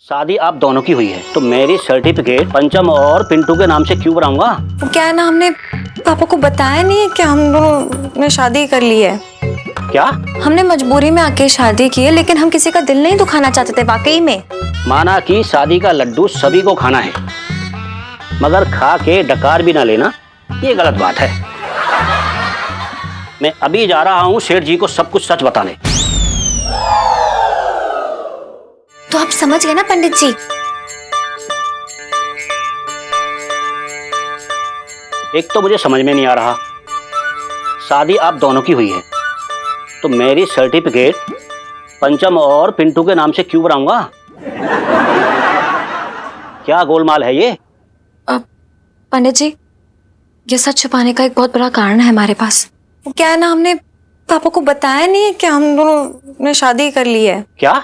शादी आप दोनों की हुई है तो मैरिज सर्टिफिकेट पंचम और पिंटू के नाम से क्यों बनाऊंगा? वो क्या है ना, हमने पापा को बताया नहीं है कि हम दोनों ने शादी कर ली है। क्या? हमने मजबूरी में आके शादी की है, लेकिन हम किसी का दिल नहीं दुखाना चाहते थे वाकई में। माना कि शादी का लड्डू सभी को खाना है, मगर खा के डकार भी ना लेना, ये गलत बात है। मैं अभी जा रहा हूँ सेठ जी को सब कुछ सच बताने। तो आप समझ गए ना पंडित जी? एक तो मुझे समझ में नहीं आ रहा, शादी आप दोनों की हुई है तो मैरिज सर्टिफिकेट पंचम और पिंटू के नाम से क्यों बनाऊंगा? क्या गोलमाल है ये? पंडित जी, ये सच छुपाने का एक बहुत बड़ा कारण है हमारे पास। वो क्या है ना, हमने पापा को बताया नहीं है कि हम दोनों ने शादी कर ली है। क्या?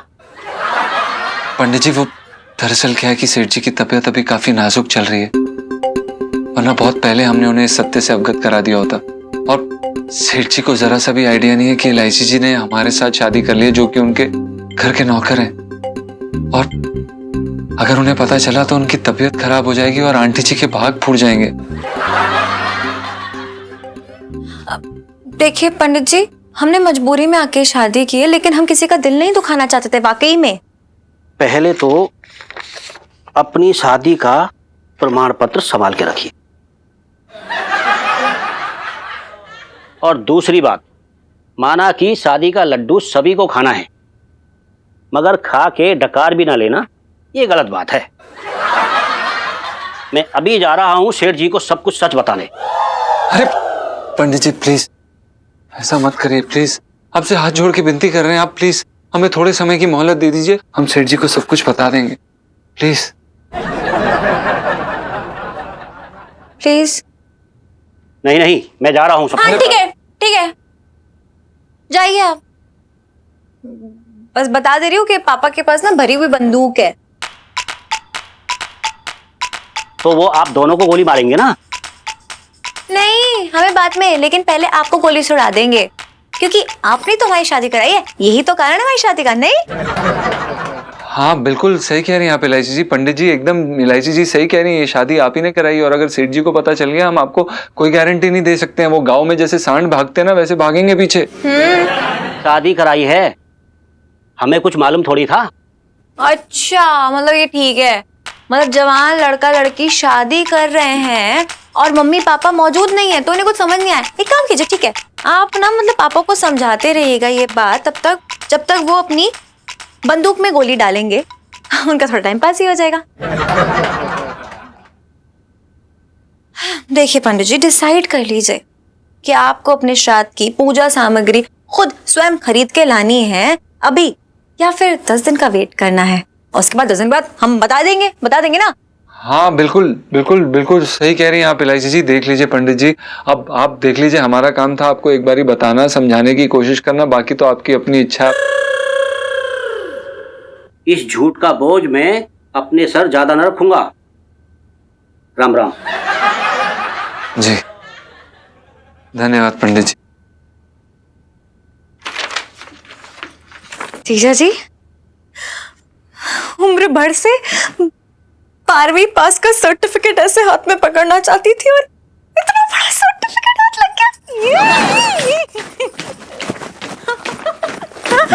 पंडित जी, वो दरअसल क्या है कि सेठ जी की तबीयत अभी काफी नाजुक चल रही है, वरना बहुत पहले हमने उन्हें इस सत्य से अवगत करा दिया होता। और सेठ जी को जरा सा भी आइडिया नहीं है कि एलआईसी जी ने हमारे साथ शादी कर ली है, जो कि उनके घर के नौकर हैं। और अगर उन्हें पता चला तो उनकी तबीयत खराब हो जाएगी और आंटी जी के भाग फूट जाएंगे। देखिए पंडित जी, हमने मजबूरी में आके शादी की है, लेकिन हम किसी का दिल नहीं दुखाना चाहते थे वाकई में। पहले तो अपनी शादी का प्रमाण पत्र संभाल के रखिए, और दूसरी बात, माना कि शादी का लड्डू सभी को खाना है, मगर खा के डकार भी ना लेना, ये गलत बात है। मैं अभी जा रहा हूं सेठ जी को सब कुछ सच बताने। अरे पंडित जी प्लीज ऐसा मत करिए, प्लीज आपसे हाथ जोड़ के विनती कर रहे हैं। आप प्लीज हमें थोड़े समय की मोहलत दे दीजिए, हम सेठ जी को सब कुछ बता देंगे, प्लीज। प्लीज। नहीं नहीं, मैं जा रहा हूं। सब हाँ ठीक है, ठीक है, जाइए आप। बस बता दे रही हूँ कि पापा के पास ना भरी हुई बंदूक है। तो वो आप दोनों को गोली मारेंगे ना? नहीं, हमें बाद में, लेकिन पहले आपको गोली सुड़ा देंगे, क्योंकि आपने तो हमारी शादी कराई है। यही तो कारण है हमारी शादी का, नहीं? हाँ बिल्कुल सही कह रही हैं आप एलआईसी जी। पंडित जी एकदम एलआईसी जी सही कह रही हैं, ये शादी आप ही ने कराई, और अगर सेठ जी को पता चल गया हम आपको कोई गारंटी नहीं दे सकते हैं। वो गांव में जैसे सांड भागते हैं ना, वैसे भागेंगे पीछे। शादी कराई है, हमें कुछ मालूम थोड़ी था। अच्छा, मतलब ये ठीक है, मतलब जवान लड़का लड़की शादी कर रहे हैं और मम्मी पापा मौजूद नहीं है तो उन्हें कुछ समझ नहीं आया। एक काम कीजिए, ठीक है, आप ना मतलब पापा को समझाते रहिएगा ये बात तब तक जब तक वो अपनी बंदूक में गोली डालेंगे। उनका थोड़ा टाइम पास ही हो जाएगा। देखिए पंडित जी, डिसाइड कर लीजिए कि आपको अपने श्राद्ध की पूजा सामग्री खुद स्वयं खरीद के लानी है अभी, या फिर 10 दिन का वेट करना है, और उसके बाद 10 दिन बाद हम बता देंगे ना। हाँ बिल्कुल बिल्कुल बिल्कुल सही कह रही हैं आप एलआईसी जी। देख लीजिए पंडित जी, अब आप देख लीजिए, हमारा काम था आपको एक बारी बताना, समझाने की कोशिश करना, बाकी तो आपकी अपनी इच्छा। इस झूठ का बोझ मैं अपने सर ज्यादा न रखूंगा। राम राम। जी धन्यवाद पंडित जी। जीजा जी, उम्र भर से 12वीं पास का सर्टिफिकेट ऐसे हाथ में पकड़ना चाहती थी और इतना बड़ा सर्टिफिकेट हाथ लग गया।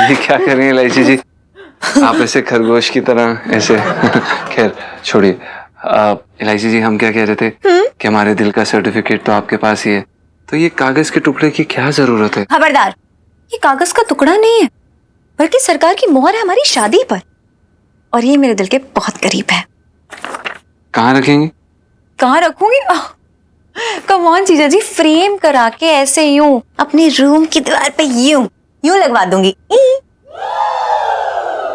ये क्या कर रही हैं एलआईसी जी, आप ऐसे खरगोश की तरह ऐसे। खैर छोड़िए, एलआईसी जी हम क्या कह रहे थे कि हमारे दिल का सर्टिफिकेट तो आपके पास ही है, तो ये कागज के टुकड़े की क्या जरूरत है? खबरदार, ये कागज का टुकड़ा नहीं है, बल्कि सरकार की मोहर है हमारी शादी पर, और ये मेरे दिल के बहुत करीब है। कहाँ रखेंगे? कहाँ रखूंगी? कम ऑन जीजा जी, फ्रेम करा के ऐसे यूं अपने रूम की दीवार पे यूं लगवा दूंगी।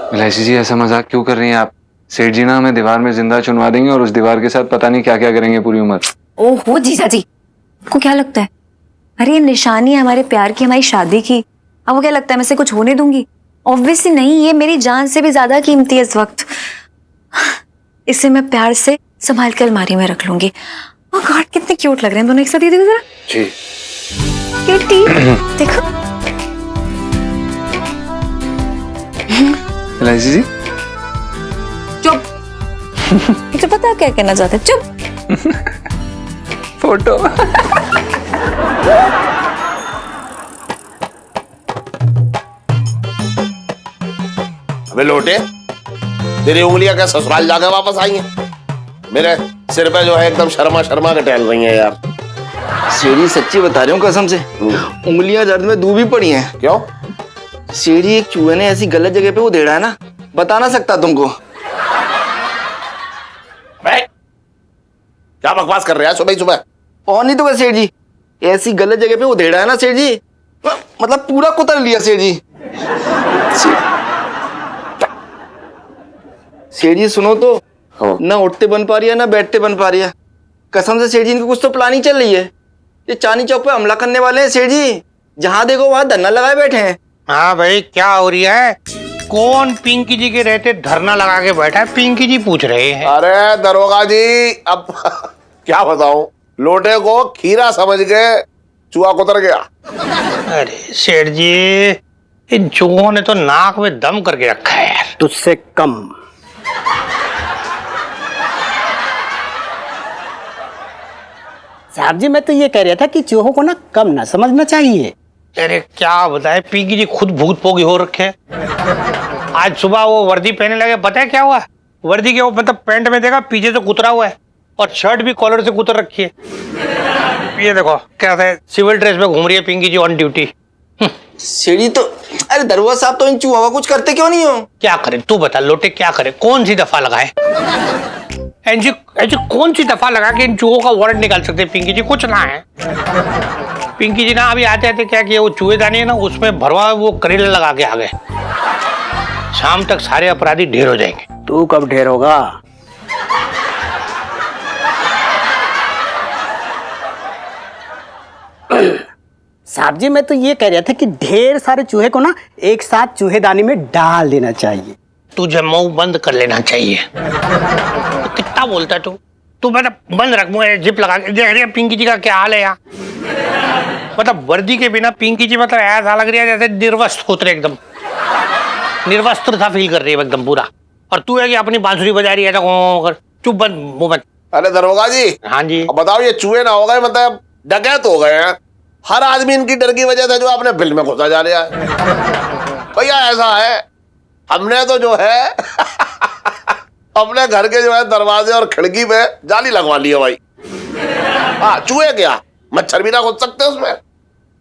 एलआईसी जी ऐसा मजाक क्यों कर रही हैं आप? सेठ जी ना हमें दीवार में जिंदा चुनवा देंगे और उस दीवार के साथ पता नहीं क्या क्या करेंगे पूरी उम्र। ओहो जीजा जी, आपको क्या लगता है? अरे ये निशानी है हमारे प्यार की, हमारी शादी की। आपको क्या लगता है मैं इसे कुछ होने दूंगी? ऑब्वियसली नहीं, ये मेरी जान से भी ज्यादा कीमती है इस वक्त। इसे मैं प्यार से संभाल के अलमारी में रख लूंगी। ओह गॉड, कितने क्यूट लग रहे हैं दोनों एक साथ। ये देखो जरा, जी किटी देखो। एलआईसी जी चुप। मुझे पता है क्या कहना चाहते, चुप। फोटो। अबे लोटे, तेरी उंगलियां क्या ससुराल जाकर वापस आई हैं? मेरे सिर पे जो है एकदम शर्मा शर्मा के टहल रही हैं यार। सीढ़ी सच्ची बता रही हूँ कसम से, उंगलियां दर्द में डूबी पड़ी हैं। क्यों? सीढ़ी एक चूहे ने ऐसी गलत जगह पे उधेड़ा है ना, बता ना सकता तुमको। बे, क्या बकवास कर रहे हैं सुबह सुबह? और नहीं तो क्या सेठ जी, ऐसी गलत जगह पे उधेड़ा है ना सेठ जी, मतलब पूरा कुतर लिया सेठ जी। सेठ जी सुनो तो, ना उठते बन पा रही है ना बैठते बन पा रही है। कसम से सेठ जी, इनकी कुछ तो प्लानिंग चल रही है। ये चांदनी चौक पे हमला करने वाले हैं सेठ जी, जहां देखो वहां धरना लगाए बैठे हैं। हाँ भाई, क्या हो रही है? कौन पिंकी जी के रहते धरना लगा के बैठा है? पिंकी जी पूछ रहे हैं। अरे दरोगा जी, अब क्या बताऊं, लोटे को खीरा समझ के चूहा कुतर गया। अरे सेठ जी, इन चूहों ने तो नाक में दम करके रखा है यार। तुझसे कम। साहब जी, मैं तो ये कह रहा था कि चूहों को ना कम ना समझना चाहिए। अरे क्या बताए, पिंकी जी खुद भूत पोगी हो रखे हैं। आज सुबह वो वर्दी पहने लगे, पता है क्या हुआ? वर्दी के वो मतलब पैंट में देखा पीछे से कुतरा हुआ है, और शर्ट भी कॉलर से कुतर रखी है। ये देखो कैसे सिविल ड्रेस में घूम रही है पिंकी जी ऑन ड्यूटी। सेठ जी तो, अरे दरोगा साहब तो इन चूहों का कुछ करते क्यों नहीं हो? क्या करे तू बता लोटे, क्या करे? कौन सी दफा लगाए? ऐसी ऐसी कौन सी दफा लगा के इन चूहों का वारंट निकाल सकते पिंकी जी? कुछ ना है। पिंकी जी ना अभी आते आते क्या किया, वो चूहेदानी है ना उसमें भरवा वो करेला लगा के आ गए। शाम तक सारे अपराधी ढेर हो जाएंगे। तू कब ढेर होगा? साहब जी, मैं तो ये कह रहा था कि ढेर सारे चूहे को ना एक साथ चूहेदानी में डाल देना चाहिए। तुझे मुंह बंद कर लेना चाहिए। तो कितना बोलता है तू मतलब बंद रख मुंह, जिप लगा के। अरे पिंकी जी का क्या हाल है यहाँ? मतलब वर्दी के बिना पिंकी जी मतलब ऐसा लग रही है जैसे निर्वस्त्र होते एकदम, निर्वस्त्र था फील कर रही है एकदम पूरा। और तू है कि अपनी बांसुरी बजा रही है तो चुप, बंद मुंह बंद। अरे दरोगा जी, हाँ जी। अब बताओ, ये चूहे ना हो गए मतलब डकैत हो गए हैं? हर आदमी इनकी डर की वजह से जो अपने बिल में घुसा जा रहा है। भैया ऐसा है, हमने तो जो है अपने घर के जो है दरवाजे और खिड़की पे जाली लगवा ली है भाई। हाँ, चूहे क्या, मच्छर भी ना घुस सकते उसमें।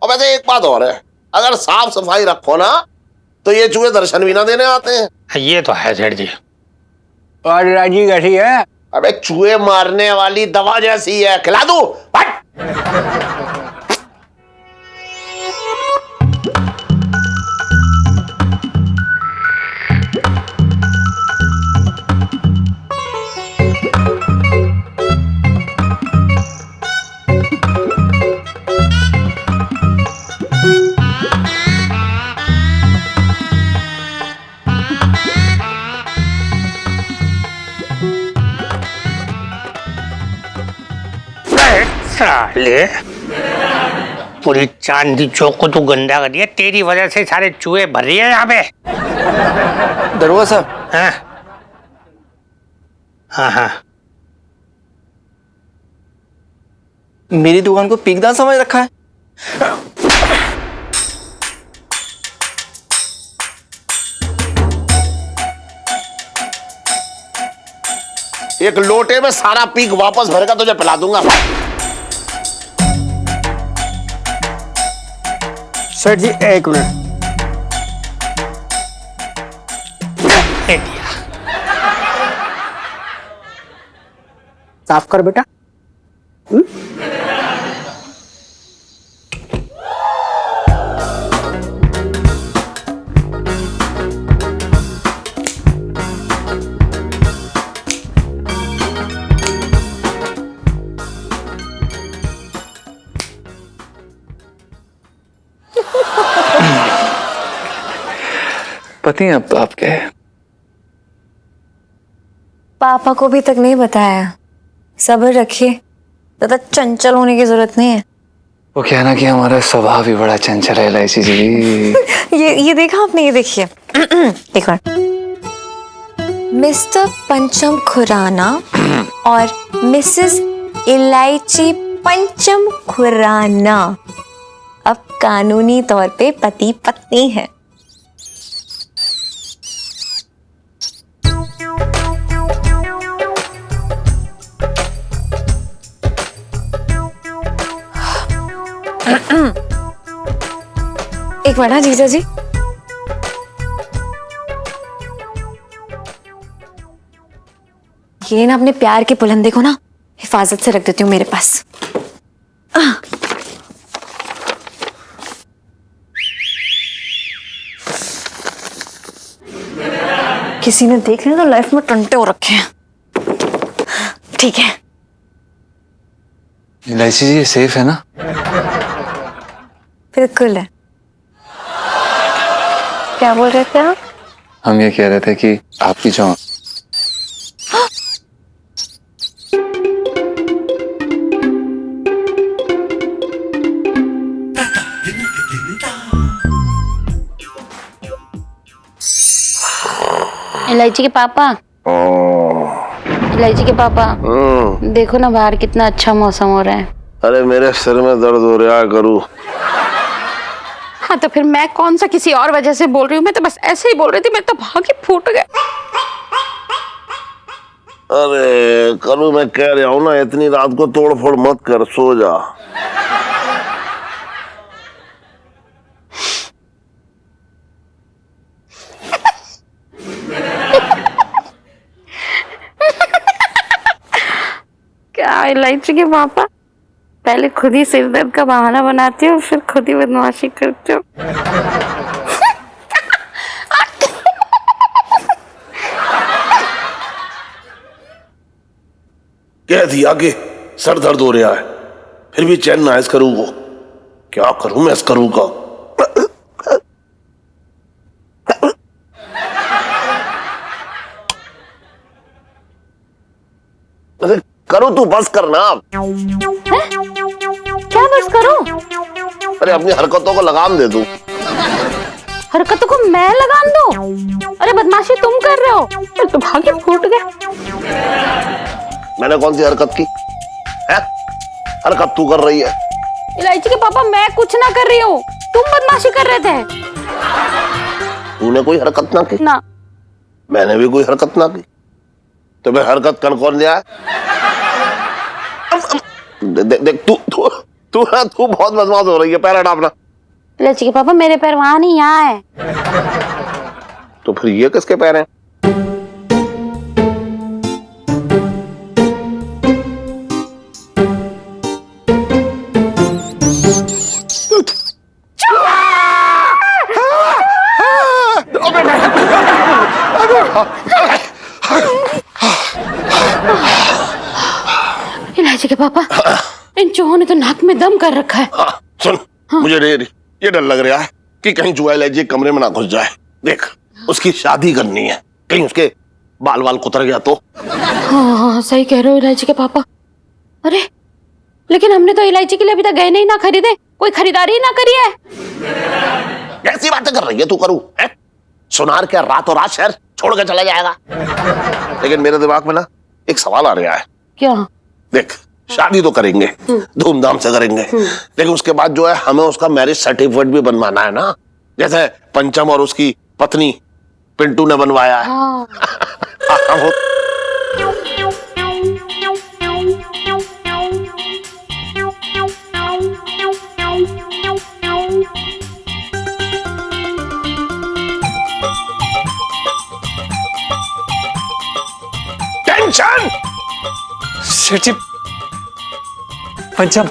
और वैसे एक बात और है, अगर साफ सफाई रखो ना तो ये चूहे दर्शन भी ना देने आते हैं। ये तो है सेठ जी। और राजी कैसी है? अबे चूहे मारने वाली दवा जैसी है, खिला दूं? हट! साले पूरी चांदी चौक को तू गंदा कर दिया, तेरी वजह से सारे चूहे भर रही है यहाँ पे। दरोगा साहब, हाँ हाँ हाँ, मेरी दुकान को पीकदार समझ रखा है। एक लोटे में सारा पीक वापस भरेगा तुझे पिला दूंगा। सेठ जी एक मिनट। दे दिया। साफ कर बेटा। पति अब आपके पापा को भी तक नहीं बताया। सब्र रखिए, ज्यादा चंचल होने की जरूरत नहीं है। वो कहना कि हमारा स्वभाव भी बड़ा चंचल है लाइसी जी। ये देखा आपने? ये देखिए एक बार। मिस्टर पंचम खुराना और मिसेस इलायची पंचम खुराना अब कानूनी तौर पे पति पत्नी हैं। एक मिनट हाँ जीजा जी। ये ना अपने प्यार के बुलंदे को ना हिफाजत से रख देती हूँ मेरे पास। किसी ने देख लिया तो लाइफ में टंटे हो रखे हैं। ठीक है इलायची जी, ये सेफ है ना? बिल्कुल है। क्या बोल रहे थे आप? हम ये कह रहे थे कि आपकी जो इलायची के पापा, इलायची के पापा, देखो ना बाहर कितना अच्छा मौसम हो रहा है। अरे मेरे सिर में दर्द हो रहा है करूँ। हाँ तो फिर मैं कौन सा किसी और वजह से बोल रही हूँ, मैं तो बस ऐसे ही बोल रही थी, मैं तो भाग ही फूट गए। अरे करूँ, मैं कह रहा हूँ ना, इतनी रात को तोड़ फोड़ मत कर, सो जा। क्या इलायची के पापा, पहले खुद ही सिर दर्द का बहाना बनाती हो, फिर खुद ही बदमाशी करते हो। कह दिया कि सर दर्द हो रहा है, फिर भी चैन ना इस करूँ को। क्या करूं मैं इस करूँ का? अरे करूँ, तू बस करना। क्या बस करो? अरे अपनी हरकतों को लगाम दे दूं। हरकतों को मैं लगाम दूं? अरे बदमाशी तुम कर रहे हो, मैं तो भागे फूट गए। मैंने कौन सी हरकत की है? हरकत तू कर रही है। इलायची के पापा, मैं कुछ ना कर रही हूँ, तुम बदमाशी कर रहे थे। तूने कोई हरकत ना की ना, मैंने भी कोई हरकत ना की, तो मैं हरकत कर कौन लिया? देख तू तू तू ना, तू बहुत बदमाश हो रही है। पैर हटा अपना। इलायची के पापा, मेरे पैर वहां नहीं, यहाँ है। तो फिर ये किसके पैर हैं? इलायची के पापा, इन चूहों ने तो नाक में दम कर रखा है। सुन, मुझे ये डर लग रहा है कि कहीं जुआ इलायची कमरे में ना घुस जाए। देख, उसकी शादी करनी है, कहीं उसके बाल वाल कुतर गया तो। हाँ सही कह रहे हो इलायची के पापा। अरे लेकिन हमने तो इलायची के लिए अभी तक गहने ही ना खरीदे, कोई खरीदारी ही ना करी है। कैसी बातें कर रही है तू? करूँ है? सुनार क्या रातों रात शहर छोड़ के चला जाएगा? लेकिन मेरे दिमाग में ना एक सवाल आ रहा है। क्या? देख, शादी तो करेंगे, धूमधाम से करेंगे, लेकिन उसके बाद जो है हमें उसका मैरिज सर्टिफिकेट भी बनवाना है ना, जैसे पंचम और उसकी पत्नी पिंटू ने बनवाया है। हाँ। टेंशन। सेठ जी, पंचम,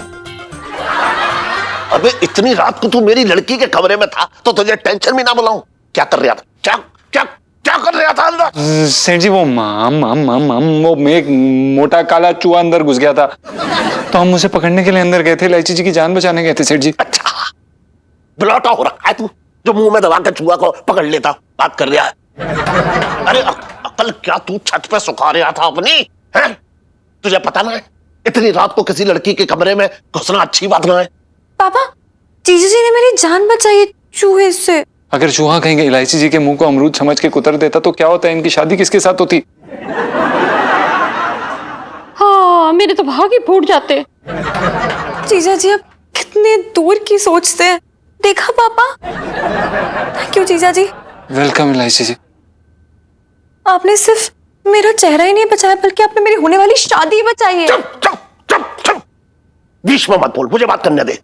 अबे इतनी रात को तू मेरी लड़की के कमरे में था तो तुझे टेंशन भी ना बुलाऊं? क्या कर रहा था? क्या क्या क्या कर रहा था अंदर? सेठ जी, वो वो एक मोटा काला चूहा अंदर घुस गया था, तो हम उसे पकड़ने के लिए अंदर गए थे, इलायची जी की जान बचाने गए थे सेठ जी। अच्छा, बिलौटा हो रखा है तू, जो मुंह में दबा के चूहा को पकड़ लेता बात कर रहा है। अरे अकल क्या तू छत पे सुखा रहा था अपनी? है तुझे पता ना है इतनी रात को किसी लड़की के कमरे में घुसना अच्छी बात ना है। पापा, जीजू जी ने मेरी जान बचाई है चूहे से। अगर चूहा कहीं इलायची जी के मुंह को अमरूद समझ के कुतर देता तो क्या होता है, इनकी शादी किसके साथ होती? हाँ, मेरे तो भाग ही फूट जाते। जीजा जी आप कितने दूर की सोचते हैं। देखा पापा? थैंक यू जीजा जी। वेलकम इलायची जी। आपने सिर्फ मेरा चेहरा ही नहीं बचाया बल्कि आपने मेरी होने वाली शादी बचाई है। चुप चुप चुप चुप, बीच में मत बोल, मुझे बात करने दे।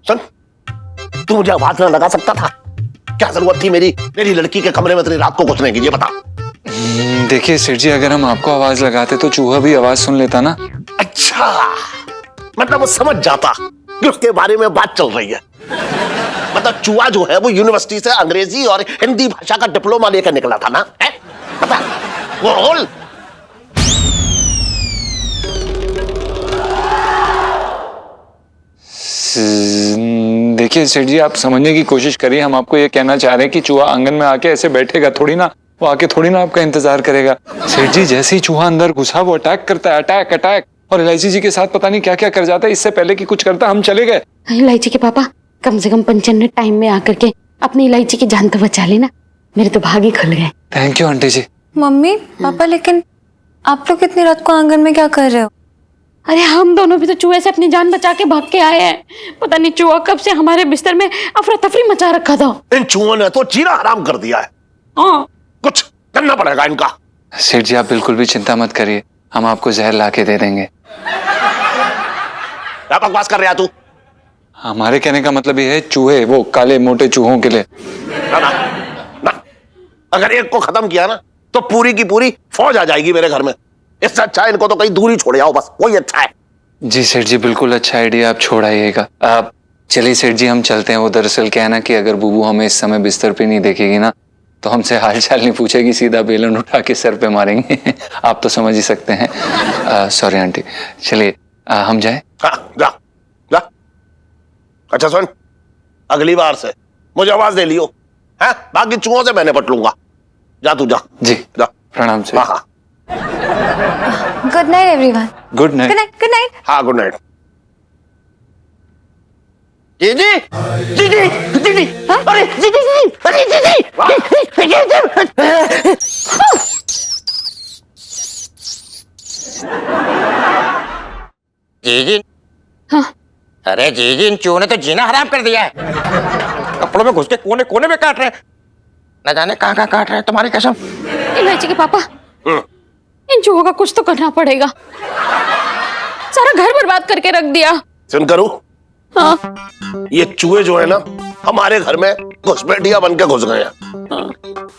सुन, तू मुझे आवाज ना लगा सकता था? क्या जरूरत थी मेरी लड़की के कमरे में तेरी रात को घुसने की, ये बता। देखिए सेठ जी, अगर हम आपको आवाज लगाते तो चूहा भी आवाज सुन लेता ना। अच्छा, मतलब वो समझ जाता कि उसके बारे में बात चल रही है। मतलब चूहा जो है वो यूनिवर्सिटी से अंग्रेजी और हिंदी भाषा का डिप्लोमा लेकर निकला था ना, है? बता, बोल। देखिए सेठ जी, आप समझने की कोशिश करिए। हम आपको ये कहना चाह रहे हैं कि चूहा आंगन में आके ऐसे बैठेगा थोड़ी ना, वो आके थोड़ी ना आपका इंतजार करेगा। सेठ जी, जैसे ही चूहा अंदर घुसा वो अटैक करता है, अटैक अटैक, और इलायची जी के साथ पता नहीं क्या क्या कर जाता है। इससे पहले कि कुछ करता हम चले गए। इलायची के पापा, कम से कम 95 टाइम में आकर के अपनी इलायची की जान तो बचा लेना। मेरे तो भाग ही खुल गए। थैंक यू आंटी जी। मम्मी पापा, लेकिन आप लोग इतनी रात को आंगन में क्या कर रहे हो? अरे हम दोनों भी तो चूहे से अपनी जान बचा के भाग के आए हैं। पता नहीं चूहा कब से हमारे बिस्तर में अफरा तफरी मचा रखा था। इन चूहों ने तो जीना हराम कर दिया है। हाँ, कुछ करना पड़ेगा इनका। सेठ जी, आप बिल्कुल भी चिंता मत करिए, हम आपको जहर ला के दे देंगे। क्या बकवास कर रहा तू? हमारे कहने का मतलब ये है चूहे, वो काले मोटे चूहों के लिए। ना, ना, ना। अगर एक को खत्म किया ना तो पूरी की पूरी फौज आ जाएगी मेरे घर में। इससे अच्छा है इनको तो कहीं दूर ही छोड़ आओ, बस वही अच्छा है। जी सेठ जी, बिल्कुल अच्छा आइडिया, आप छोड़ाइएगा। आप चलिए सेठ जी, हम चलते हैं। वो दरअसल क्या है ना कि अगर बुबू हमें इस समय बिस्तर पे नहीं देखेगी ना तो हमसे हाल चाल नहीं पूछेगी, सीधा बेलन उठा के सर पे मारेंगे। आप तो समझ ही सकते हैं। सॉरी आंटी, चलिए हम जाए। हाँ, जा जा। अच्छा सुन, अगली बार से मुझे आवाज दे लियो, है? बाकी चूहों से मैं निपट लूंगा। जा तू, जा जी, जा। प्रणाम से। हाँ हाँ, good night everyone. Good night. Good night, good night. हाँ, गुड नाइट। जीजी जीजी जीजी, अरे जीजी जी, अरे जीजी। हाँ। अरे जीजी, इन चूहों ने तो जीना हराम कर दिया है। कपड़ों में घुस के कोने कोने में काट रहे हैं। न जाने कहाँ कहाँ काट रहे हैं, तुम्हारी कसम। इलायची के पापा, इन चूहों का कुछ तो करना पड़ेगा। सारा घर बर्बाद करके रख दिया। सुन करूँ, हाँ। ये चूहे जो है ना हमारे घर में घुसपैठिया बन के घुस गए हैं।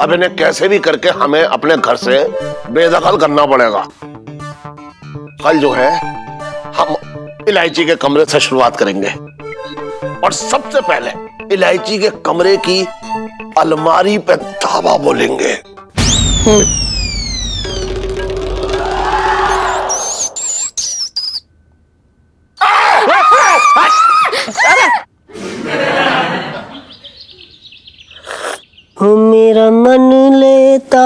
अब इन्हें कैसे भी करके हमें अपने घर से बेदखल करना पड़ेगा। कल जो है हम इलायची के कमरे से शुरुआत करेंगे और सबसे पहले इलायची के कमरे की अलमारी पे धावा बोलेंगे। मेरा मन लेता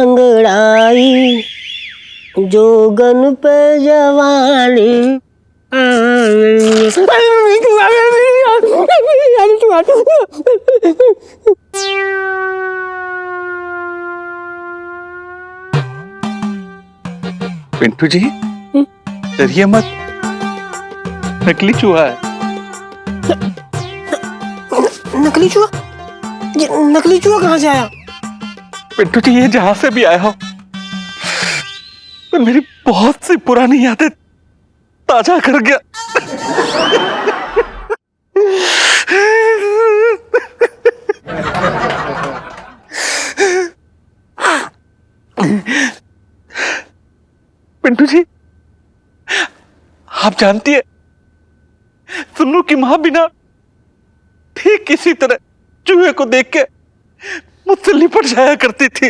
अंगड़ाई, जोगन पे जवानी। पिंटू जी, डरिए मत, नकली चूहा है। नकली चूहा? नकली चूहा कहाँ से आया? पिंटू जी, ये जहां से भी आया हो, पर मेरी बहुत सी पुरानी यादें ताजा कर गया। पिंटू जी, आप जानती है, सुन्नू की मां बिना ठीक इसी तरह चूहे को देख के मुझसे लिपट जाया करती थी।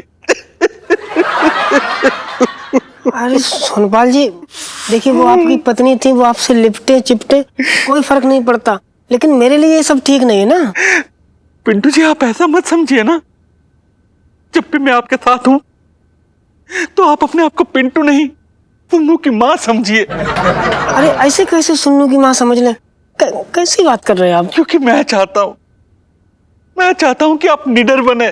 अरे सोनपाल जी, देखिए वो आपकी पत्नी थी, वो आपसे लिपटे चिपटे कोई फर्क नहीं पड़ता, लेकिन मेरे लिए ये सब ठीक नहीं है ना। पिंटू जी, आप ऐसा मत समझिए ना, जब भी मैं आपके साथ हूं तो आप अपने आप को पिंटू नहीं सुन्नू की मां समझिए। अरे ऐसे कैसे सुन्नू की मां समझ ले? कैसी बात कर रहे हैं आप? क्योंकि मैं चाहता हूं मैं चाहता हूं कि आप निडर बने।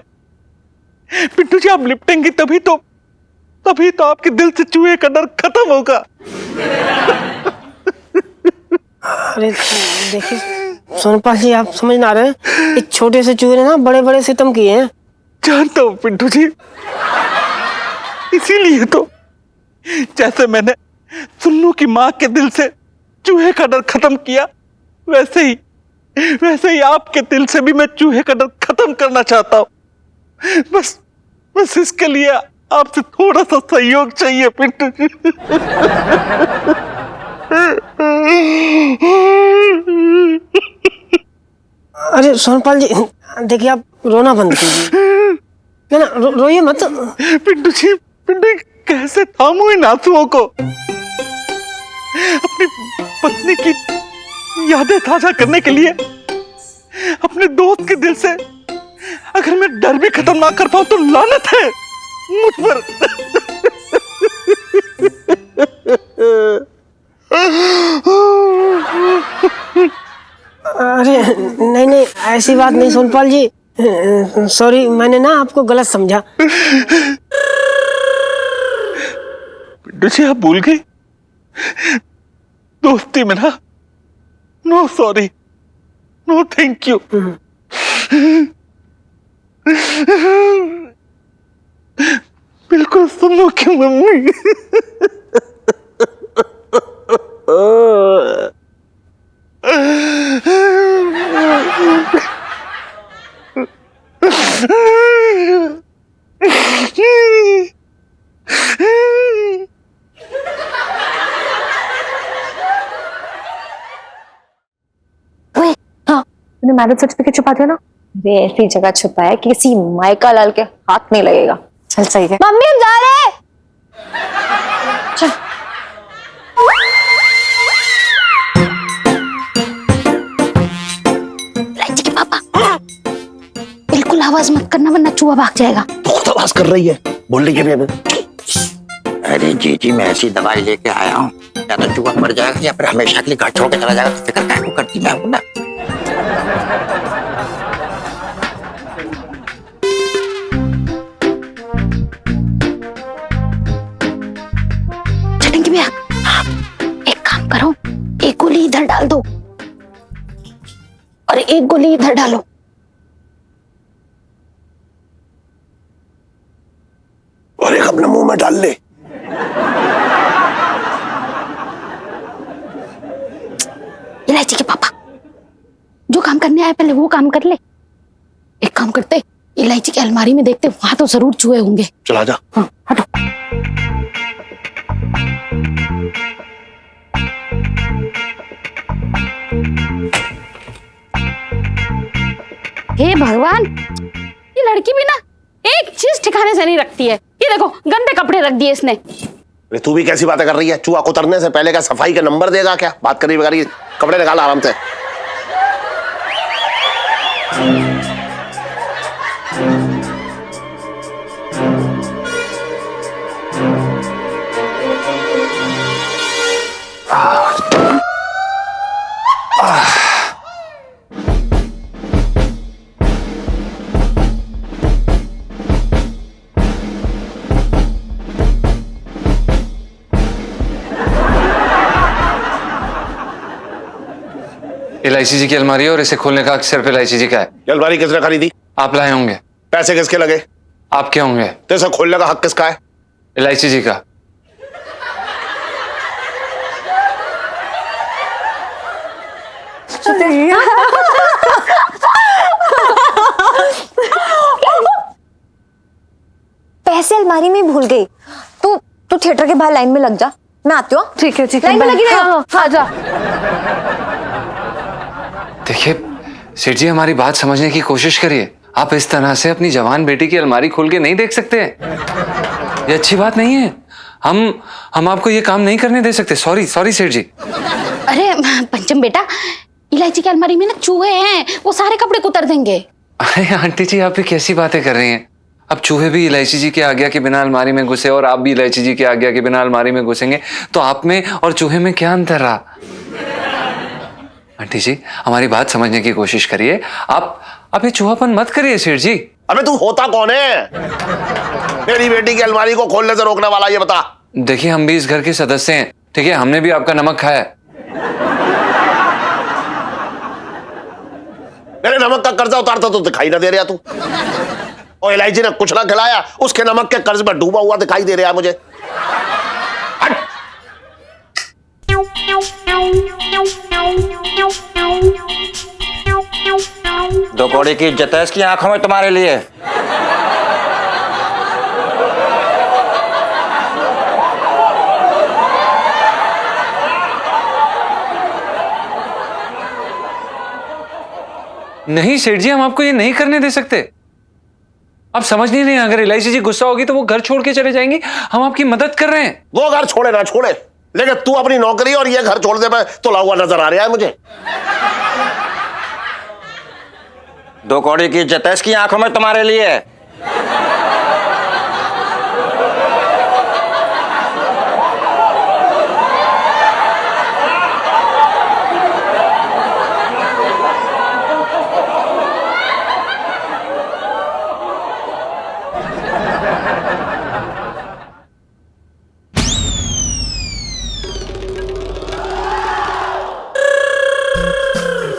पिंटू जी, आप लिपटेंगी तभी तो आपके दिल से चूहे का डर खत्म होगा। अरे देखिए सोनपाल जी, आप समझ ना रहे हैं, इस छोटे से चूहे ने ना बड़े बड़े सितम किए हैं। जानता हूं पिंटू जी, इसीलिए तो जैसे मैंने सुन्नू की मां के दिल से चूहे का डर खत्म किया, वैसे ही आपके दिल से भी मैं चूहे का डर खत्म करना चाहता हूं। बस इसके लिए आपसे थोड़ा सा सहयोग चाहिए पिंटू जी। अरे सोनपाल जी, देखिए आप रोना बंद कीजिए। ना रोइए मत। पिंटू जी, कैसे थामूं इन आंसुओं को? अपनी पत्नी की यादें ताजा करने के लिए अपने दोस्त के दिल से अगर मैं डर भी खत्म ना कर पाऊं तो लानत है मुझ पर। अरे नहीं, ऐसी बात नहीं सोनपाल जी, सॉरी, मैंने ना आपको गलत समझा। पिंटू जी, आप भूल गई दोस्ती में ना no sorry, no thank you. बिल्कुल सुनो की मम्मी। तूने मैरिज सर्टिफिकेट छुपा दिया ना? अरे ऐसी जगह छुपा है कि किसी माइका लाल के हाथ नहीं लगेगा। चल सही है। मम्मी हम जा रहे हैं। चल। इलायची के पापा, बिल्कुल आवाज मत करना वरना चूहा भाग जाएगा। बहुत आवाज कर रही है, बोल रही है। अरे जी मैं ऐसी दवाई लेके आया हूँ, या तो चूहा मर जाएगा या फिर हमेशा के लिए घर छोड़ के चला जाएगा। फिक्र क्या करती मैं हूँ ना। चलेंगे भैया? एक काम करो, एक गोली इधर डाल दो और एक गोली इधर डालो। और एक अपने मुंह में डाल ले। इलायची के पापा, जो काम करने आए पहले वो काम कर ले। एक काम करते, इलायची की अलमारी में देखते, वहां तो जरूर चूहे होंगे। चला जा। हाँ, हटो। हे भगवान, ये लड़की भी ना एक चीज ठिकाने से नहीं रखती है। ये देखो गंदे कपड़े रख दिए इसने। अरे तू भी कैसी बातें कर रही है? चूहा उतरने से पहले क्या सफाई का नंबर देगा क्या? बात करी बगैर कपड़े निकाल आराम से। इलायची जी की अलमारी है और इसे खोलने का हक सिर्फ इलायची जी का है। ये अलमारी किसने खरीदी? आप लाए होंगे। पैसे किसके लगे? आपके होंगे। तो इसे खोलने का हक किसका है? इलायची जी का। पैसे अलमारी में भूल गई। तू थिएटर के बाहर लाइन में लग जा, मैं आती हूँ। ठीक है लाइन में लगी रहो। हाँ जा। देखिए सेठ जी, हमारी बात समझने की कोशिश करिए। आप इस तरह से अपनी जवान बेटी की अलमारी खोल के नहीं देख सकते। ये अच्छी बात नहीं है। हम आपको ये काम नहीं करने दे सकते। सॉरी सेठ जी। अरे पंचम बेटा, इलायची की अलमारी में ना चूहे हैं, वो सारे कपड़े कुतर देंगे। अरे आंटी जी, आप भी कैसी बातें कर रही हैं? अब चूहे भी इलायची जी की आज्ञा के बिना अलमारी में घुसे और आप भी इलायची जी की आज्ञा के बिना अलमारी में घुसेंगे तो आप में और चूहे में क्या अंतर रहा? आंटी जी, हमारी बात समझने की कोशिश करिए। आप ये चूहापन मत करिए सेठ जी। अबे तू होता कौन है? मेरी बेटी की अलमारी को खोलने से रोकने वाला, ये बता। देखिए हम भी इस घर के सदस्य हैं, ठीक है, हमने भी आपका नमक खाया है। मेरे नमक का कर्जा उतारता तो दिखाई ना दे रहा तू, और इलायची ने कुछ ना खिलाया, उसके नमक के कर्ज में डूबा हुआ दिखाई दे रहा है मुझे। हट। दो कौड़ी की इज्जत है इसकी आंखों में तुम्हारे लिए। नहीं सेठ जी, हम आपको ये नहीं करने दे सकते। आप समझ नहीं रहे, अगर इलायची जी गुस्सा होगी तो वो घर छोड़ के चले जाएंगी। हम आपकी मदद कर रहे हैं। वो घर छोड़े ना छोड़े, लेकिन तू अपनी नौकरी और ये घर छोड़ दे मैं तुला हुआ नजर आ रहा है मुझे। दो कौड़ी की इज्जत है इसकी आंखों में तुम्हारे लिए।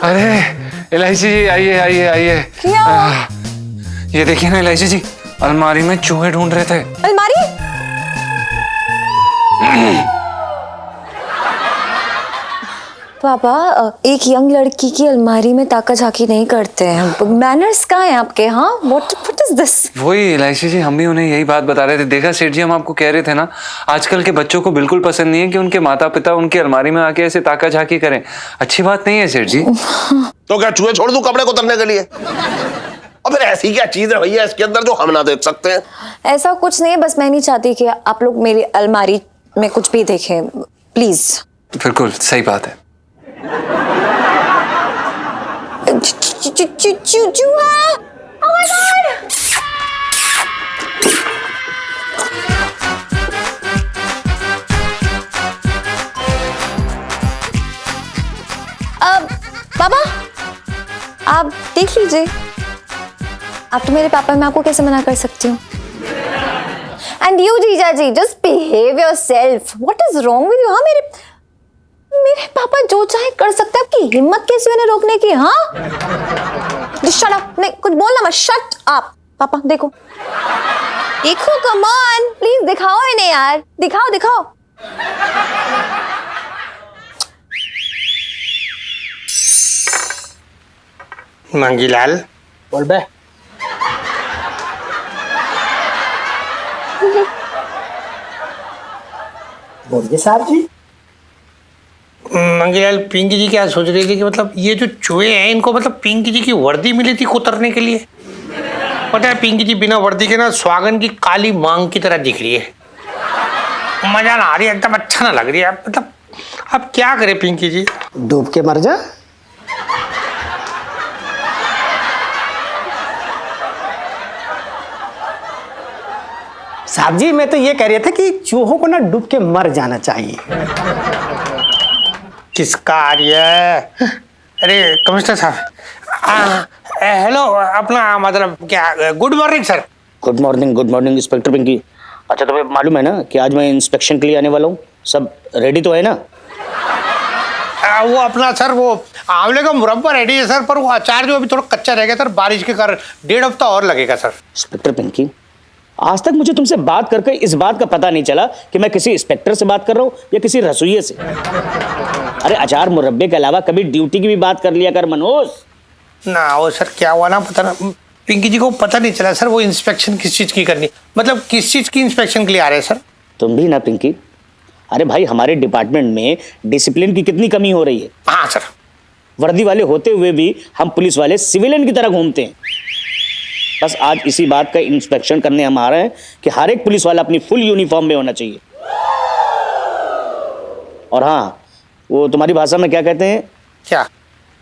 अरे इलायची जी आइए आइए आइए। क्या? ये देखिए ना इलायची जी, अलमारी में चूहे ढूंढ रहे थे। अलमारी? पापा, एक यंग लड़की की अलमारी में ताका झाकी नहीं करते हैं। मैनर्स कहाँ हैं आपके? हाँ, व्हाट इज दिस? वही इलायची जी, हम भी उन्हें यही बात बता रहे थे। देखा सेठ जी, हम आपको कह रहे थे ना, आजकल के बच्चों को बिल्कुल पसंद नहीं है कि उनके माता पिता उनकी अलमारी में आके ऐसे ताका झाकी करें। अच्छी बात नहीं है सेठ जी। तो क्या चूहे छोड़ दूं कपड़े को उतरने के लिए? और फिर ऐसी क्या चीज है भैया इसके अंदर जो हम ना देख सकते हैं? ऐसा कुछ नहीं है, बस मैं नहीं चाहती कि आप लोग मेरी अलमारी में कुछ भी देखें, प्लीज। बिल्कुल सही बात है। चूहा! Oh my God! पापा, आप देख लीजिए। आप तो मेरे पापा, मैं आपको कैसे मना कर सकती हूँ? एंड यू जीजा जी, just behave yourself. What is wrong with you? हाँ, मेरे पापा जो चाहे कर सकते हैं, आपकी हिम्मत कैसे उन्हें रोकने की? हाँ, शट अप। नहीं, कुछ बोलना मत, शट अप। पापा देखो देखो, कम ऑन प्लीज, दिखाओ इन्हें यार, दिखाओ दिखाओ। मंगीलाल, बोल बे। बोलिए साहब जी। मंगीलाल, पिंकी जी क्या सोच रही थी कि मतलब ये जो चूहे हैं इनको मतलब पिंकी जी की वर्दी मिली थी कुतरने के लिए। पता है, पिंकी जी बिना वर्दी के ना स्वागन की काली मांग की तरह दिख रही है। मजा ना आ रही है, एकदम अच्छा ना लग रही है। मतलब अब क्या करे पिंकी जी? डूब के मर जा। साहब जी, मैं तो ये कह रहा था कि चूहों को ना डूब के मर जाना चाहिए। किसका आ रही है? अरे कमिश्नर साहब, हेलो, अपना मतलब क्या, good morning sir. Good morning inspector Pinky. अच्छा, तुम्हें मालूम है ना कि आज मैं इंस्पेक्शन के लिए आने वाला हूँ? सब रेडी तो है ना? वो अपना सर, वो आंवले का मुरब्बा रेडी है सर, पर वो अचार जो अभी थोड़ा कच्चा रह गया सर, बारिश के कारण 1.5 हफ्ता और लगेगा सर। इंस्पेक्टर पिंकी, आज तक मुझे तुमसे बात करके इस बात का पता नहीं चला कि मैं किसी इंस्पेक्टर से बात कर रहा हूँ या किसी रसोइये से। अरे अचार मुरब्बे के अलावा कभी ड्यूटी की भी बात कर लिया कर मनोज। ना वो सर क्या हुआ ना, पता ना, पिंकी जी को पता नहीं चला सर वो इंस्पेक्शन किस चीज़ की करनी, मतलब किस चीज़ की इंस्पेक्शन के लिए आ रहे हैं सर? तुम भी ना पिंकी। अरे भाई, हमारे डिपार्टमेंट में डिसिप्लिन की कितनी कमी हो रही है। हाँ सर। वर्दी वाले होते हुए भी हम पुलिस वाले सिविलियन की तरह घूमते हैं। बस आज इसी बात का इंस्पेक्शन करने हम आ रहे हैं कि हर एक पुलिस वाला अपनी फुल यूनिफॉर्म में होना चाहिए। और हाँ, वो तुम्हारी भाषा में क्या कहते हैं? क्या?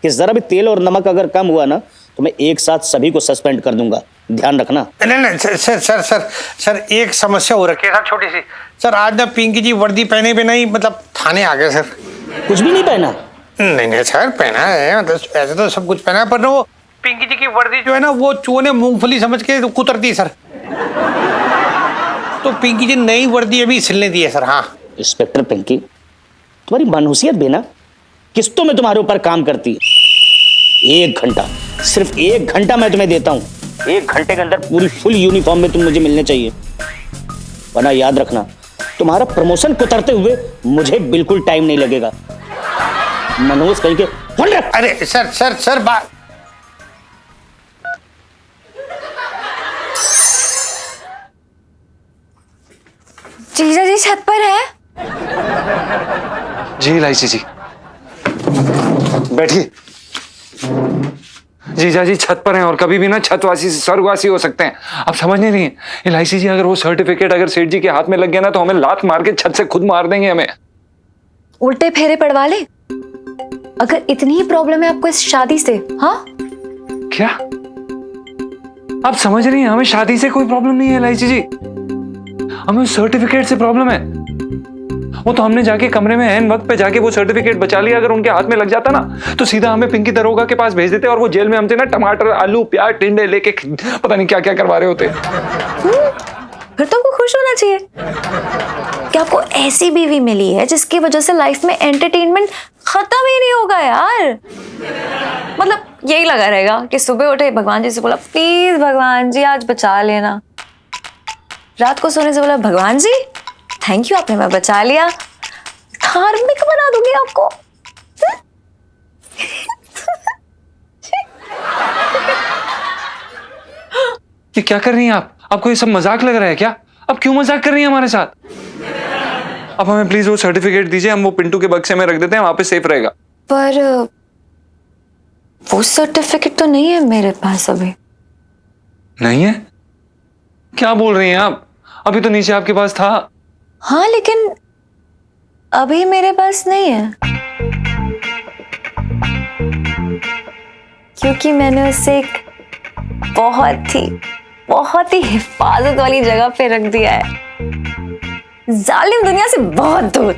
कि जरा भी तेल और नमक अगर कम हुआ ना तो मैं एक साथ सभी को सस्पेंड कर दूंगा, ध्यान रखना। नहीं sir sir sir sir sir एक समस्या हो रखी है सर, छोटी सी। सर आज ना पिंकी जी वर्दी पहने बिना ही मतलब थाने आ गए सर। कुछ भी नहीं पहना? नहीं सर, पहना है, मतलब ऐसे तो सब कुछ पहना है, पर वो पिंकी जी की वर्दी जो है ना वो चूहे ने मूंगफली समझ के कुतर दी सर। तो पिंकी जी नई वर्दी अभी सिलने दी है सर। हाँ इंस्पेक्टर पिंकी, तुम्हारी मनहूसियत भी ना किस्तों में तुम्हारे ऊपर काम करती है। 1 घंटा, सिर्फ 1 घंटा मैं तुम्हें देता हूं। 1 घंटे के अंदर पूरी फुल यूनिफॉर्म में तुम मुझे मिलने चाहिए, वरना याद रखना तुम्हारा प्रमोशन कुतरते हुए मुझे बिल्कुल टाइम नहीं लगेगा। मनोज कहीं के फोन रख। अरे सर सर सर बात जीजा जी छत पर है। जी इलायची जी, बैठिए। जीजा जी छत पर हैं और कभी भी ना छतवासी से स्वर्गवासी हो सकते हैं। आप समझ नहीं रही हैं इलायची जी, अगर वो सर्टिफिकेट अगर सेठ जी के हाथ में लग गया ना तो हमें लात मार के छत से खुद मार देंगे हमें। उल्टे फेरे पड़वा ले। अगर इतनी ही प्रॉब्लम है आपको इस शादी से। हाँ क्या आप समझ रही हैं? हमें शादी से कोई प्रॉब्लम नहीं है इलायची जी, हमें सर्टिफिकेट से प्रॉब्लम है। वो तो हमने जाके कमरे में एन वक्त पे जाके वो सर्टिफिकेट बचा लिया। अगर उनके हाथ में लग जाता ना तो सीधा हमें पिंकी दरोगा के पास भेज देते और वो जेल में हमसे ना टमाटर आलू प्याज टिंडे लेके पता नहीं क्या क्या करवा रहे होते। फिर तो आपको खुश होना चाहिए कि आपको ऐसी बीवी मिली है जिसकी वजह से लाइफ में एंटरटेनमेंट खत्म ही नहीं होगा यार। मतलब यही लगा रहेगा कि सुबह उठे भगवान जी से बोला प्लीज भगवान जी आज बचा लेना, रात को सोने से बोला भगवान जी थैंक यू आपने मैं बचा लिया। धार्मिक बना दूंगी आपको। ये क्या कर रही हैं आप? आपको ये सब मजाक लग रहा है क्या? आप क्यों मजाक कर रही हैं हमारे साथ? आप हमें प्लीज वो सर्टिफिकेट दीजिए, हम वो पिंटू के बक्से में रख देते हैं, वहां पे सेफ रहेगा। पर वो सर्टिफिकेट तो नहीं है मेरे पास अभी। नहीं है? क्या बोल रही हैं आप? अभी तो नीचे आपके पास था। हाँ लेकिन अभी मेरे पास नहीं है क्योंकि मैंने उसे एक बहुत ही हिफाजत वाली जगह पे रख दिया है, जालिम दुनिया से बहुत दूर।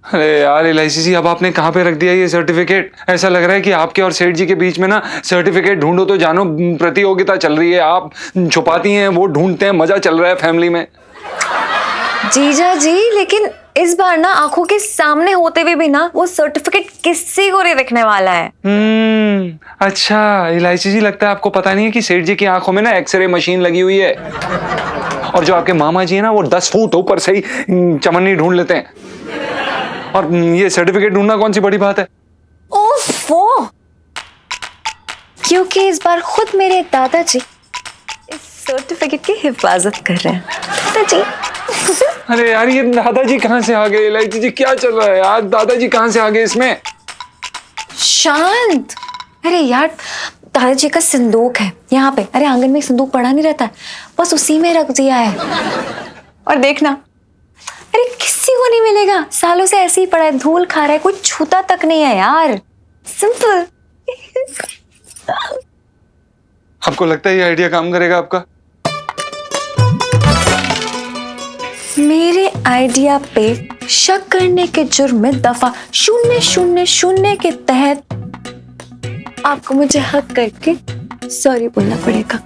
अरे यार इलायची जी, अब आपने कहाँ पे रख दिया ये सर्टिफिकेट? ऐसा लग रहा है कि आपके और सेठ जी के बीच में ना सर्टिफिकेट ढूंढो तो जानो प्रतियोगिता चल रही है। आप छुपाती हैं, वो ढूंढते हैं, मजा चल रहा है फैमिली में। जीजा जी लेकिन इस बार ना आंखों के सामने होते हुए भी ना वो सर्टिफिकेट किसी को नहीं दिखने वाला है। अच्छा इलायची जी, लगता है आपको पता नहीं है कि सेठ जी की आंखों में ना एक्सरे मशीन लगी हुई है और जो आपके मामा जी है ना वो 10 फुट ऊपर से ही चमन्नी ढूंढ लेते हैं। और ये सर्टिफिकेट ढूंढना कौन सी बड़ी बात है? ओफो, क्योंकि इस बार खुद मेरे दादाजी इस सर्टिफिकेट की हिफाजत कर रहे हैं। दादाजी अरे यार ये दादाजी कहाँ से आ गए? इलायची जी क्या चल रहा है यार? दादाजी कहाँ से आ गए इसमें? शांत। अरे यार दादाजी का संदूक है यहाँ पे। अरे आंगन में एक संदूक पड़ा नहीं रहता है, बस उसी में रख दिया है। और देखना अरे किसी को नहीं मिलेगा, सालों से ऐसे ही पड़ा है, धूल खा रहा है, कोई छूता तक नहीं है यार। सिंपल। आपको लगता है ये आइडिया काम करेगा आपका? मेरे आइडिया पे शक करने के जुर्म में दफा 000 के तहत आपको मुझे हक करके सॉरी बोलना पड़ेगा।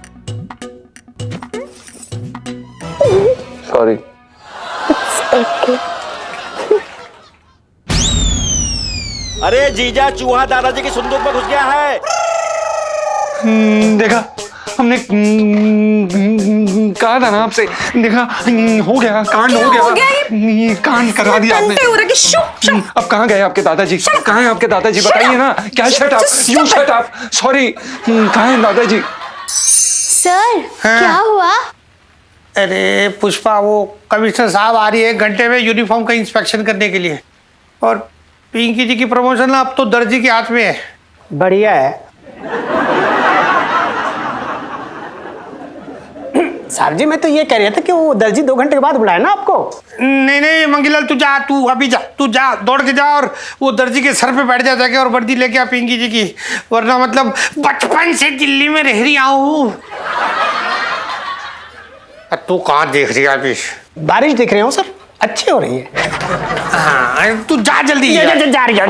सॉरी। अरे जीजा, चूहा दादाजी की संदूक में घुस गया है। देखा, हमने कहा था ना आपसे। देखा, हो गया, कांड हो गया। ये कांड करा दिया आपने। अब कहाँ गए आपके दादाजी? कहाँ हैं आपके दादाजी? बताइए ना। क्या shut up, you shut up. Sorry, कहाँ हैं दादाजी? सर क्या हुआ? अरे पुष्पा, वो कमिश्नर साहब आ रही है 1 घंटे में यूनिफॉर्म का इंस्पेक्शन करने के लिए, और पिंकी जी की प्रमोशन ना अब तो दर्जी के हाथ में है। बढ़िया है। सर जी मैं तो ये कह रहा था कि वो दर्जी 2 घंटे के बाद बुलाया ना आपको। नहीं मंगीलाल, तू जा, तू अभी जा, तू जा, दौड़ के जा और वो दर्जी के सर पे बैठ जा जाके और वर्दी लेके आ पिंकी जी की, वरना मतलब बचपन से दिल्ली में रह रही हूँ। तू कहाँ देख रही है अभी? बारिश देख रहे हो सर, अच्छी हो रही है। हाँ तू जा जल्दी। जा रही हो।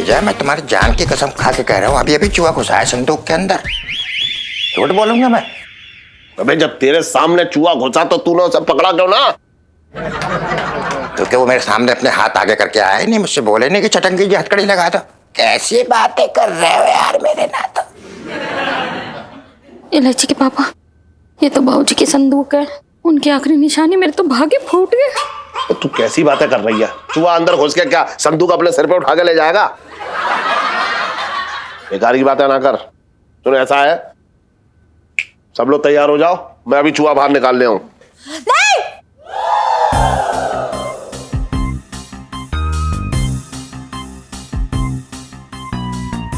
भैया मैं तुम्हारी जान की कसम खा के कह रहा हूँ, अभी अभी चूहा घुसा है संदूक के अंदर। झूठ बोलूंगा मैं? अबे जब तेरे सामने चूहा घुसा तो तूने उसे पकड़ा क्यों ना? क्योंकि वो मेरे सामने अपने हाथ आगे करके आए नहीं, मुझसे बोले नहीं कि चटंगी जी हथकड़ी लगा दो। कैसी बातें कर रहे हो यार मेरे ना तो। इलायची के पापा, ये तो बाबूजी की संदूक है, उनकी आखिरी निशानी, मेरे तो भाग्य फूट गए। तो तू कैसी बातें कर रही है? चूहा अंदर घुस के क्या संदूक अपने सिर पे उठा के ले जाएगा? बेकार की बातें ना कर। सुन ऐसा है, सब लोग तैयार हो जाओ, मैं अभी चूहा बाहर निकाल ले आऊं।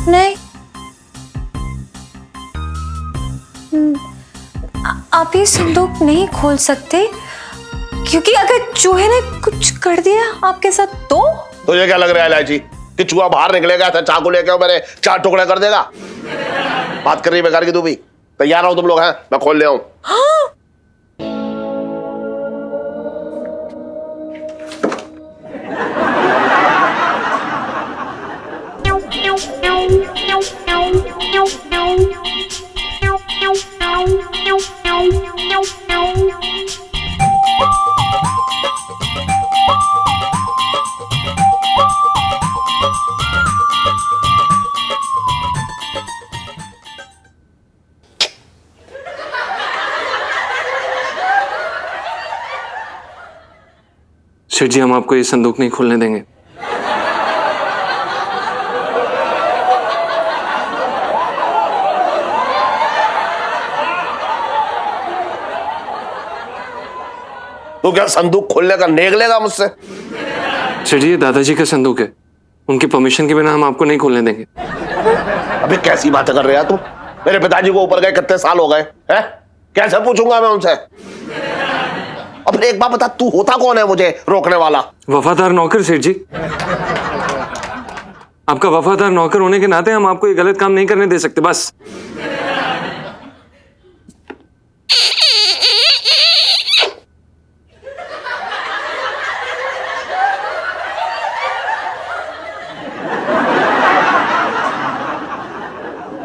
नहीं, नहीं, आप ये संदूक नहीं खोल सकते, क्योंकि अगर चूहे ने कुछ कर दिया आपके साथ तो? तुझे क्या लग रहा है इलायची कि चूहा बाहर निकलेगा तो चाकू लेके मेरे 4 टुकड़े कर देगा? बात कर रही बेकार की तू भी। तैयार हो तुम लोग? हैं, मैं खोल ले आऊं। हाँ? सेठ जी हम आपको ये संदूक नहीं खोलने देंगे। तू क्या संदूक खोलने का नेग लेगा मुझसे? सेठ जी ये दादाजी का संदूक है, उनकी परमिशन के बिना हम आपको नहीं खोलने देंगे। अबे कैसी बातें कर रहे हैं तुम? मेरे पिताजी को ऊपर गए कितने साल हो गए हैं? कैसे पूछूंगा मैं उनसे? अब एक बात बता, तू होता कौन है मुझे रोकने वाला? वफादार नौकर सेठ जी, आपका वफादार नौकर होने के नाते हम आपको ये गलत काम नहीं करने दे सकते। बस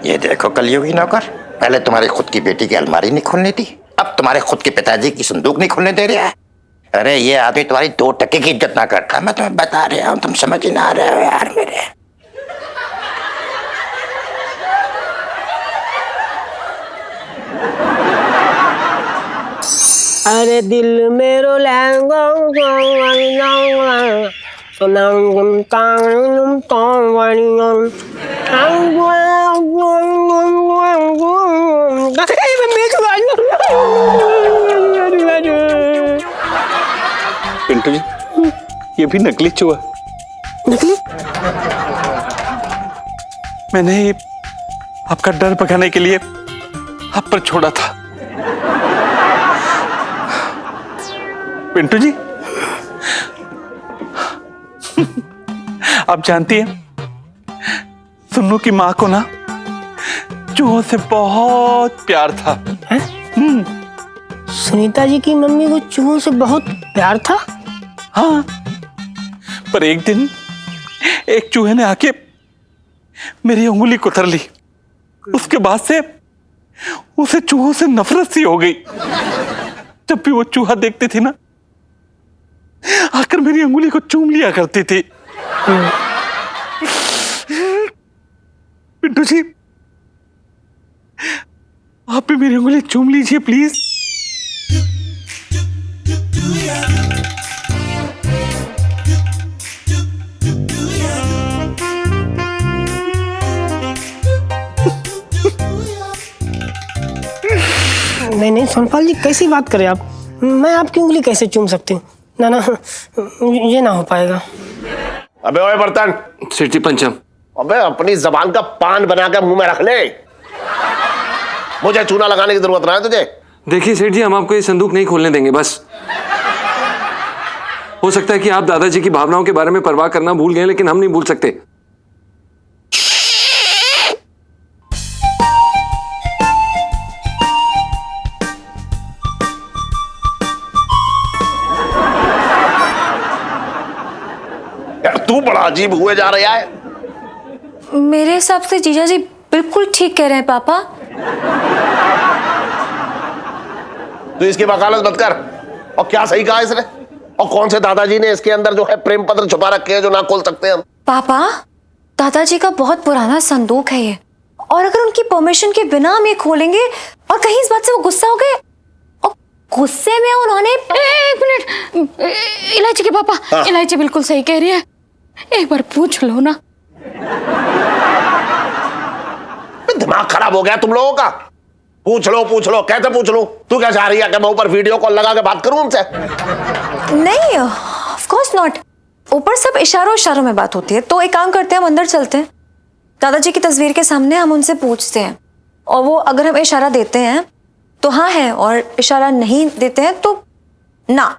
ये देखो कलयुगी नौकर, पहले तुम्हारी खुद की बेटी की अलमारी नहीं खोलनी थी, अब तुम्हारे खुद के पिताजी की संदूक नहीं खोलने दे रहा है। अरे ये आदमी तुम्हारी 2 टके की इज्जत ना करता, मैं तुम्हें बता रहा हूँ, तुम समझ ही ना रहे हो यार मेरे। अरे दिल मेरो पिंटू जी ये भी नकली चूहा। नकली? मैंने ये आपका डर भगाने के लिए आप पर छोड़ा था। पिंटू जी आप जानती हैं सुन्नू की माँ को ना चूहों से बहुत प्यार था। सुनीता जी की मम्मी को चूहों से बहुत प्यार था? हाँ, पर एक दिन एक चूहे ने आके मेरी उंगली कुतर ली, उसके बाद से उसे चूहों से नफरत सी हो गई। जब भी वो चूहा देखती थी ना आकर मेरी उंगली को चूम लिया करती थी। पिंटू जी आप भी मेरी उंगली चूम लीजिए प्लीज। नहीं नहीं सोनपाल जी कैसी बात करें आप, मैं आपकी उंगली कैसे चूम सकती हूँ? ना ना ये ना हो पाएगा। अबे ओए बर्तन। सेठ जी पंचम। अबे अपनी जबान का पान बना के मुंह में रख ले, मुझे चूना लगाने की जरूरत ना है तुझे। देखिए सेठ जी हम आपको ये संदूक नहीं खोलने देंगे। बस हो सकता है कि आप दादाजी की भावनाओं के बारे में परवाह करना भूल गए, लेकिन हम नहीं भूल सकते। तू बड़ा अजीब हुए जा रहा है। मेरे हिसाब से जीजा जी बिल्कुल ठीक कह रहे हैं पापा। तू इसकी वकालत मत कर। और क्या सही कहा इसने? और कौन से दादाजी ने इसके अंदर जो है प्रेम पत्र छुपा रखे हैं जो ना खोल सकते हम? पापा, दादाजी का बहुत पुराना संदूक है ये, और अगर उनकी परमिशन के बिना हम ये खोलेंगे और कहीं इस बात से वो गुस्सा हो गए और गुस्से में उन्होंने एक मिनट, इलायची के पापा, इलायची बिल्कुल सही कह रही है, एक बार पूछ लो ना। दिमाग खराब हो गया तुम लोगों का। पूछ लो, कैसे पूछ लो? तू क्या चाह रही है कि मैं ऊपर वीडियो कॉल लगा के बात करूं उनसे? नहीं, ऑफ कोर्स नॉट। ऊपर सब इशारों में बात होती है। तो एक काम करते हैं, हम अंदर चलते हैं, दादाजी की तस्वीर के सामने हम उनसे पूछते हैं, और वो अगर हम इशारा देते हैं तो हाँ है, और इशारा नहीं देते हैं तो ना।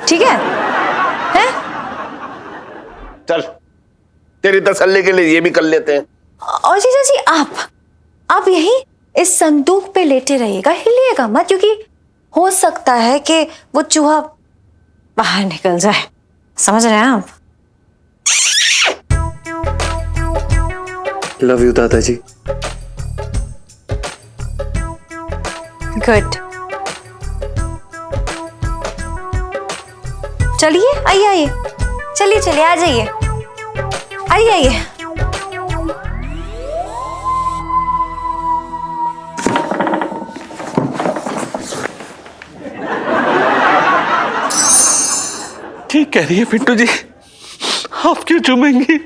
ठीक है? चल, तेरी तसल्ली के लिए ये भी कर लेते हैं। और जीजा जी आप यहीं इस संदूक पे लेटे रहिएगा, हिलिएगा मत, क्योंकि हो सकता है कि वो चूहा बाहर निकल जाए। समझ रहे हैं आप? लव यू दादाजी। गुड। चलिए, आइए, चलिए आ जाइए, आइए। ठीक कह रही है पिंटू जी, आप क्यों चूमेंगी?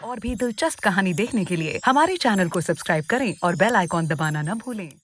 और भी दिलचस्प कहानी देखने के लिए हमारे चैनल को सब्सक्राइब करें और बेल आइकॉन दबाना न भूलें।